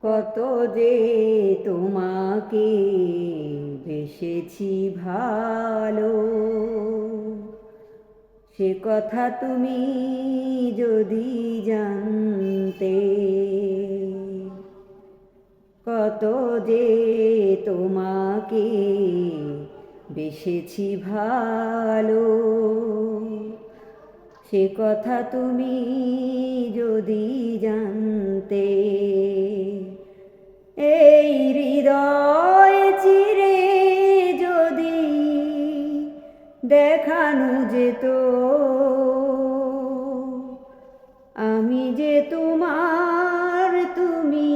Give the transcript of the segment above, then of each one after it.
কত যে তোমাকে বেসেছি ভালো, সে কথা তুমি যদি জানতে। কত যে তোমাকে বেসেছি ভালো, সে কথা তুমি যদি জানতে। এই হৃদয় চিরে যদি দেখানো যেত, আমি যে তোমার তুমি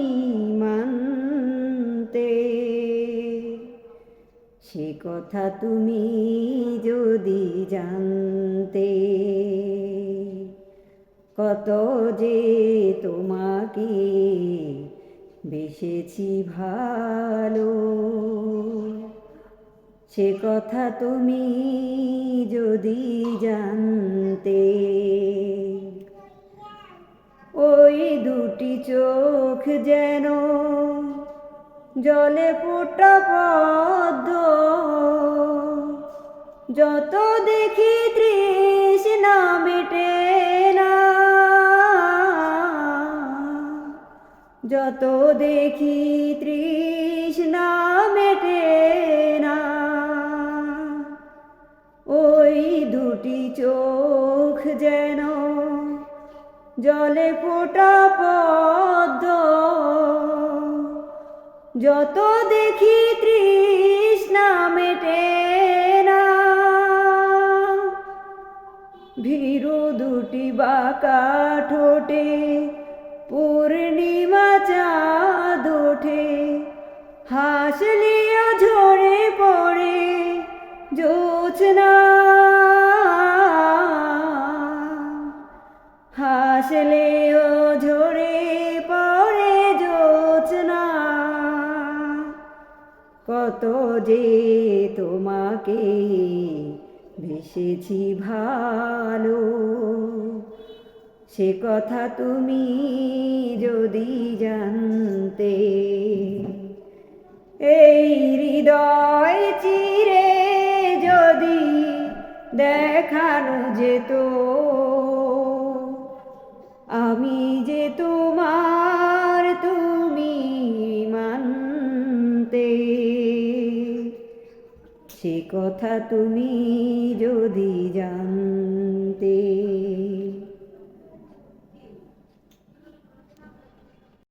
মানতে। সে কথা তুমি যদি জানতে। কত যে তোমাকে বেসেছি ভালো, সে কথা তুমি যদি জানতে। ওই দুটি চোখ যেন জলে ফোটা পদ্ম, যত দেখি তৃষ্ণা মেটে না, যত দেখি তৃষ্ণা মেটে না। ওই দুটি চোখ যেন জলে ফোটা পদ্ম, যত দেখি তৃষ্ণা মেটে না। ভীরু দুটি বাঁকা ঠোঁটে পূর্ণিমা চাঁদ ওঠে, হাসলিও ঝরে পড়ে জোছনা, হাসলেও ঝরে পড়ে জোছনা। কত যে তোমাকে বেসেছি ভালো, সে কথা তুমি যদি জানতে। এই হৃদয় চিরে যদি দেখানো যেত, আমি যে তোমার তুমি মানতে। সে কথা তুমি যদি জানতে।